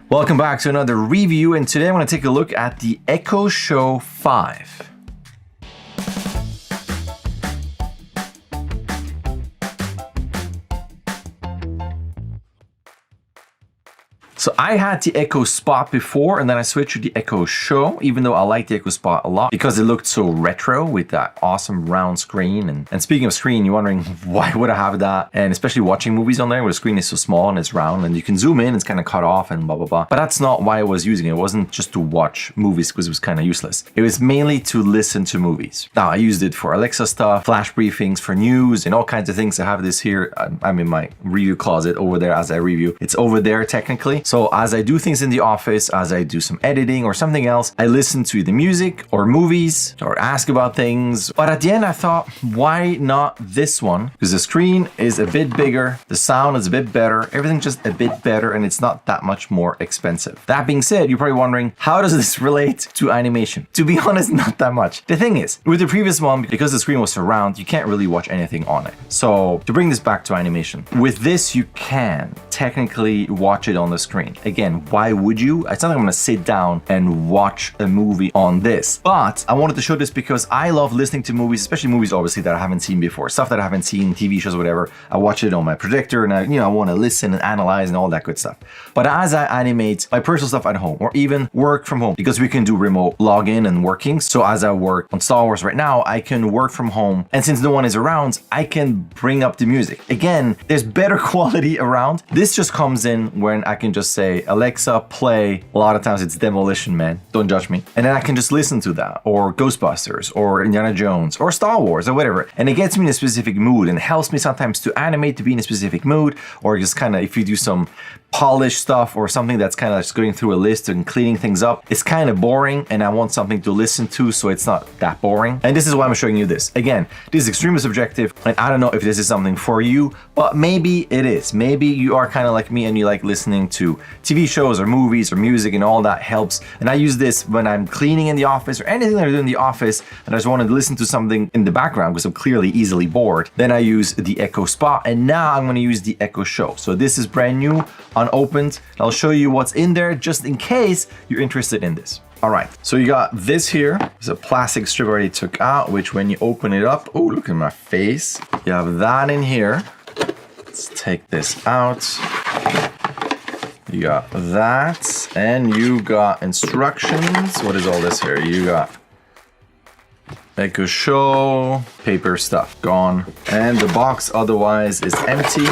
Welcome back to another review, and today I'm going to take a look at the Echo Show 5. So I had the Echo Spot before, and then I switched to the Echo Show, even though I like the Echo Spot a lot because it looked so retro with that awesome round screen. And speaking of screen, you're wondering why would I have that? And especially watching movies on there where the screen is so small and it's round and you can zoom in, it's kind of cut off and blah, blah, blah. But that's not why I was using it. It wasn't just to watch movies because it was kind of useless. It was mainly to listen to movies. Now I used it for Alexa stuff, flash briefings for news and all kinds of things. I have this here. I'm in my review closet over there as I review. It's over there technically. So as I do things in the office, as I do some editing or something else, I listen to the music or movies or ask about things. But at the end, I thought, why not this one? Because the screen is a bit bigger, the sound is a bit better, everything's just a bit better, and it's not that much more expensive. That being said, you're probably wondering, how does this relate to animation? To be honest, not that much. The thing is, with the previous one, because the screen was surround, you can't really watch anything on it. So to bring this back to animation, with this, you can technically watch it on the screen. Again, why would you? It's not like I'm gonna sit down and watch a movie on this, but I wanted to show this because I love listening to movies, especially movies obviously that I haven't seen before, stuff that I haven't seen, TV shows, whatever. I watch it on my projector and I want to listen and analyze and all that good stuff. But as I animate my personal stuff at home or even work from home, because we can do remote login and working. So as I work on Star Wars right now, I can work from home. And since no one is around, I can bring up the music. Again, there's better quality around. This just comes in when I can just say, Alexa, play. A lot of times it's Demolition Man, don't judge me. And then I can just listen to that, or Ghostbusters, or Indiana Jones, or Star Wars, or whatever. And it gets me in a specific mood and helps me sometimes to animate to be in a specific mood, or just kind of, if you do some polished stuff or something that's kind of just going through a list and cleaning things up, it's kind of boring and I want something to listen to so it's not that boring. And this is why I'm showing you this. Again, this is extremely subjective and I don't know if this is something for you, but maybe it is. Maybe you are kind of like me and you like listening to TV shows or movies or music and all that helps. And I use this when I'm cleaning in the office or anything that I do in the office and I just want to listen to something in the background because I'm clearly easily bored. Then I use the Echo Spot and now I'm going to use the Echo Show. So this is brand new, unopened. I'll show you what's in there just in case you're interested in this. All right, so you got this here. It's a plastic strip I already took out, which when you open it up, oh, look at my face. You have that in here. Let's take this out. You got that, and you got instructions. What is all this here? You got Echo Show, paper stuff, gone. And the box otherwise is empty,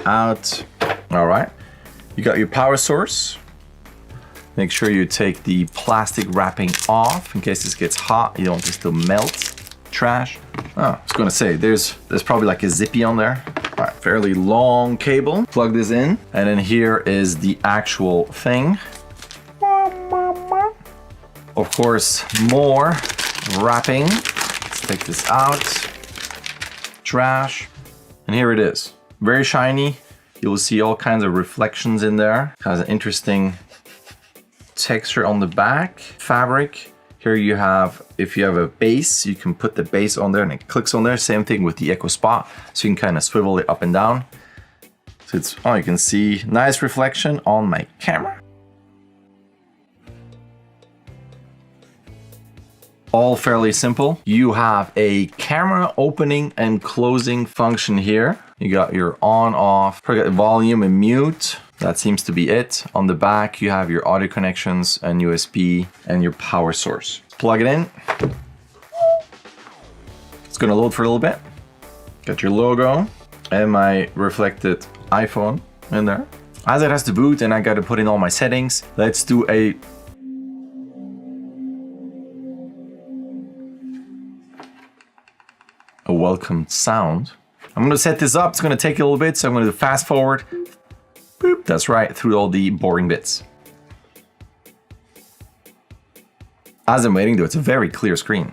out. All right, you got your power source. Make sure you take the plastic wrapping off in case this gets hot. You don't want this to melt. Trash. Oh, I was gonna say, there's probably like a zippy on there. All right, fairly long cable. Plug this in, and then here is the actual thing. Of course, more wrapping. Let's take this out. Trash. And here it is. Very shiny. You will see all kinds of reflections in there. Has an interesting texture on the back. Fabric. Here you have, if you have a base, you can put the base on there and it clicks on there. Same thing with the Echo Spot. So you can kind of swivel it up and down. So it's, oh, you can see nice reflection on my camera. All fairly simple. You have a camera opening and closing function here. You got your on, off, volume and mute. That seems to be it. On the back, you have your audio connections and USB and your power source. Plug it in. It's gonna load for a little bit. Got your logo and my reflected iPhone in there. As it has to boot and I got to put in all my settings, let's do a welcome sound. I'm gonna set this up. It's gonna take a little bit, so I'm gonna do fast forward. Boop, that's right, through all the boring bits. As I'm waiting though, it's a very clear screen.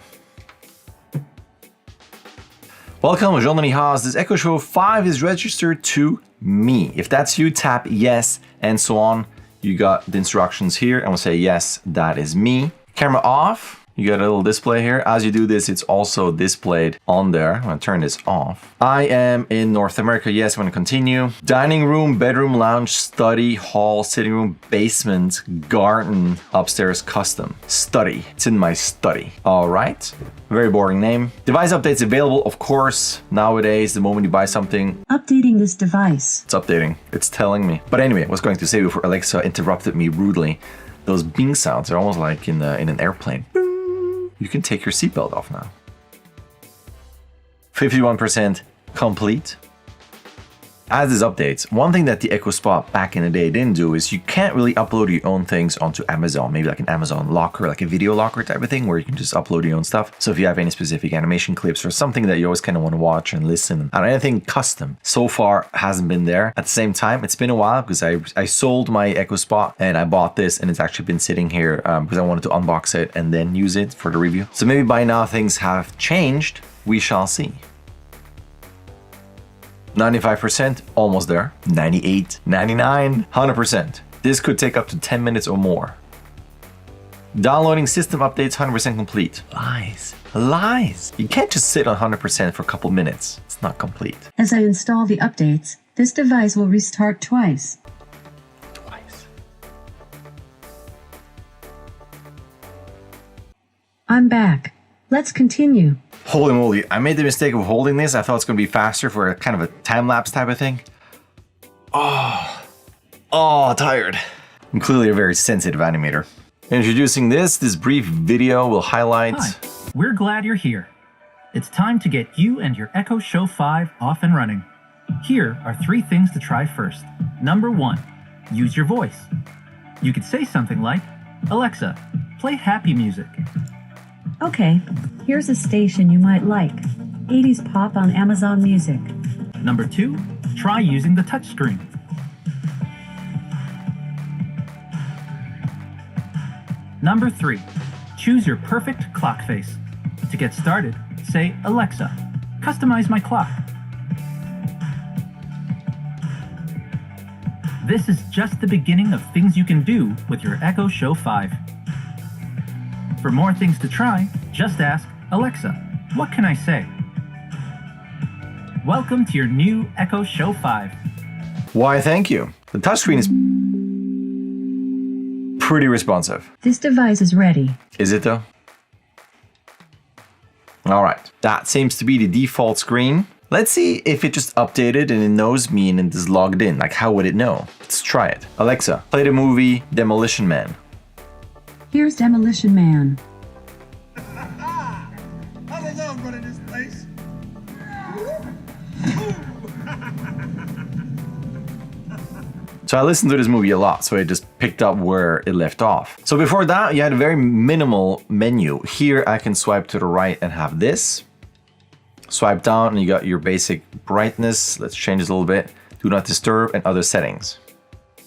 Welcome, Jean-Denis Haas. This Echo Show 5 is registered to me. If that's you, tap yes and so on. You got the instructions here and we'll say yes, that is me. Camera off. You got a little display here. As you do this, it's also displayed on there. I'm gonna turn this off. I am in North America. Yes, I'm gonna continue. Dining room, bedroom, lounge, study, hall, sitting room, basement, garden, upstairs, custom. Study. It's in my study. All right. Very boring name. Device updates available, of course. Nowadays, the moment you buy something, updating this device. It's updating. It's telling me. But anyway, I was going to say before Alexa interrupted me rudely, those bing sounds are almost like in an airplane. You can take your seatbelt off now. 51% complete. As this updates, one thing that the Echo Spot back in the day didn't do is you can't really upload your own things onto Amazon, maybe like an Amazon locker, like a video locker type of thing where you can just upload your own stuff. So if you have any specific animation clips or something that you always kind of want to watch and listen, and anything custom, so far hasn't been there. At the same time, it's been a while because I sold my Echo Spot and I bought this, and it's actually been sitting here because I wanted to unbox it and then use it for the review. So maybe by now things have changed. We shall see. 95%, almost there. 98, 99, 100%. This could take up to 10 minutes or more. Downloading system updates, 100% complete. Lies. Lies. You can't just sit on 100% for a couple minutes. It's not complete. As I install the updates, this device will restart twice. Twice. I'm back. Let's continue. Holy moly, I made the mistake of holding this. I thought it's going to be faster for a kind of a time-lapse type of thing. Oh, tired. I'm clearly a very sensitive animator. Introducing this brief video will highlight... Hi, we're glad you're here. It's time to get you and your Echo Show 5 off and running. Here are 3 things to try first. Number 1, use your voice. You could say something like, Alexa, play happy music. Okay, here's a station you might like. 80s pop on Amazon Music. Number 2, try using the touchscreen. Number 3, choose your perfect clock face. To get started, say, Alexa, customize my clock. This is just the beginning of things you can do with your Echo Show 5. For more things to try, just ask, Alexa, what can I say? Welcome to your new Echo Show 5. Why, thank you. The touchscreen is pretty responsive. This device is ready. Is it though? All right, that seems to be the default screen. Let's see if it just updated and it knows me and it is logged in. Like, how would it know? Let's try it. Alexa, play the movie Demolition Man. Here's Demolition Man. I love running this place. So I listened to this movie a lot, so I just picked up where it left off. So before that, you had a very minimal menu. Here I can swipe to the right and have this. Swipe down and you got your basic brightness. Let's change this a little bit. Do not disturb and other settings.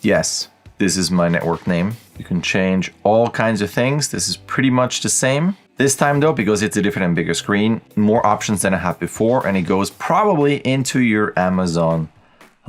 Yes, this is my network name. You can change all kinds of things. This is pretty much the same. This time though, because it's a different and bigger screen, more options than I had before, and it goes probably into your Amazon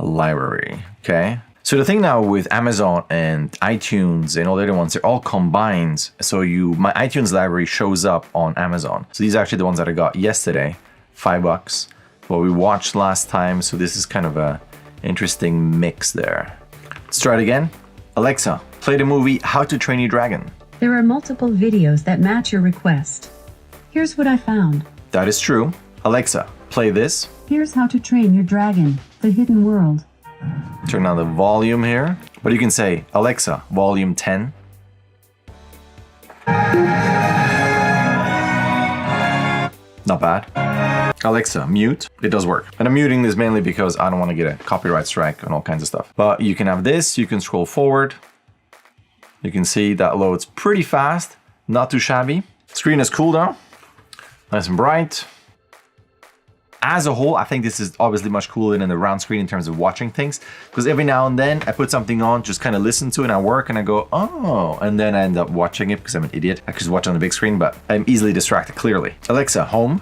library, okay? So the thing now with Amazon and iTunes and all the other ones, they're all combined. So my iTunes library shows up on Amazon. So these are actually the ones that I got yesterday, $5. What we watched last time. So this is kind of a interesting mix there. Let's try it again. Alexa, play the movie How to Train Your Dragon. There are multiple videos that match your request. Here's what I found. That is true. Alexa, play this. Here's How to Train Your Dragon, The Hidden World. Turn down the volume here. But you can say, Alexa, volume 10. Not bad. Alexa, mute. It does work. And I'm muting this mainly because I don't want to get a copyright strike and all kinds of stuff. But you can have this, you can scroll forward. You can see that loads pretty fast, not too shabby. Screen is cool though, nice and bright. As a whole, I think this is obviously much cooler than the round screen in terms of watching things, because every now and then I put something on, just kind of listen to it and I work and I go, oh, and then I end up watching it because I'm an idiot. I could just watch on the big screen, but I'm easily distracted clearly. Alexa, home.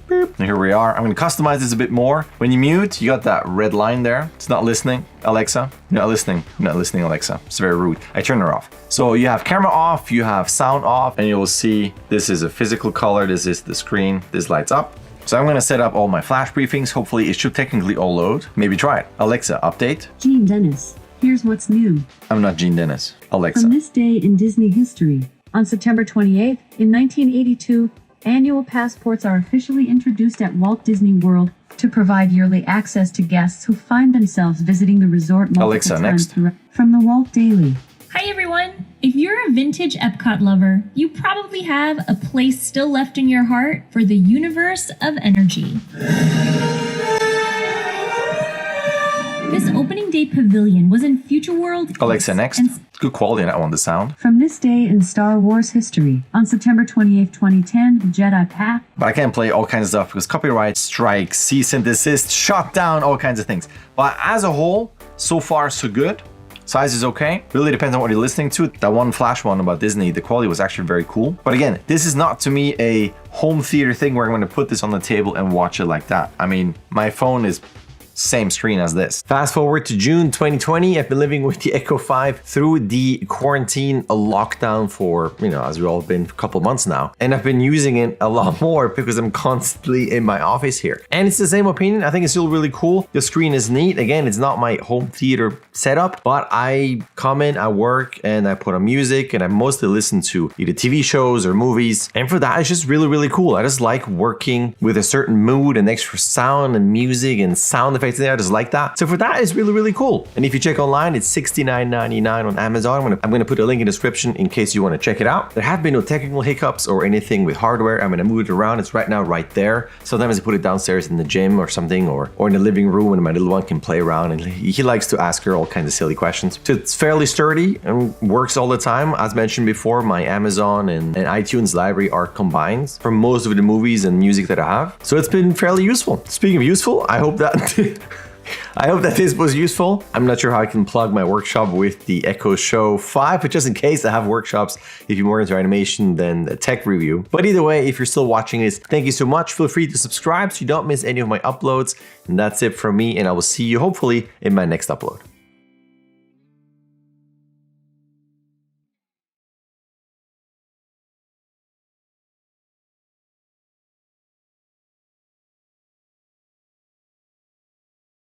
There And here we are. I'm going to customize this a bit more. When you mute, you got that red line there. It's not listening, Alexa. You're not listening. You're not listening, Alexa. It's very rude. I turn her off. So you have camera off, you have sound off, and you'll see this is a physical color. This is the screen. This lights up. So I'm going to set up all my flash briefings. Hopefully it should technically all load. Maybe try it. Alexa, update. Gene Dennis, here's what's new. I'm not Gene Dennis. Alexa. From this day in Disney history, on September 28th, in 1982, annual passports are officially introduced at Walt Disney World to provide yearly access to guests who find themselves visiting the resort multiple Alexa, times next. throughout. From the Walt Daily. Hi everyone! If you're a vintage Epcot lover, you probably have a place still left in your heart for the universe of energy. This opening day pavilion was in Future World. Alexa, next. And Good quality on that one, the sound. From this day in Star Wars history, on September 28th, 2010, Jedi Path. But I can't play all kinds of stuff because copyright strikes, cease and desist, shut down, all kinds of things. But as a whole, so far so good. Size is okay. Really depends on what you're listening to. That one flash one about Disney, the quality was actually very cool. But again, this is not to me a home theater thing where I'm going to put this on the table and watch it like that. I mean, my phone is same screen as this. Fast forward to June 2020. I've been living with the Echo 5 through the quarantine lockdown for, as we've all been a couple months now. And I've been using it a lot more because I'm constantly in my office here. And it's the same opinion. I think it's still really cool. The screen is neat. Again, it's not my home theater setup, but I come in, I work, and I put on music, and I mostly listen to either TV shows or movies. And for that, it's just really, really cool. I just like working with a certain mood and extra sound and music and sound effects there. I just like that. So for that, it's really, really cool. And if you check online, it's $69.99 on Amazon. I'm gonna put a link in the description in case you want to check it out. There have been no technical hiccups or anything with hardware. I'm gonna move it around. It's right now right there. Sometimes I put it downstairs in the gym or something, or in the living room, and my little one can play around, and he likes to ask her all kinds of silly questions. So it's fairly sturdy and works all the time. As mentioned before, my Amazon and iTunes library are combined for most of the movies and music that I have. So it's been fairly useful. Speaking of useful, I hope that I hope that this was useful. I'm not sure how I can plug my workshop with the Echo Show 5, but just in case, I have workshops if you're more into animation than a tech review. But either way, if you're still watching this, thank you so much. Feel free to subscribe so you don't miss any of my uploads. And that's it from me, and I will see you hopefully in my next upload.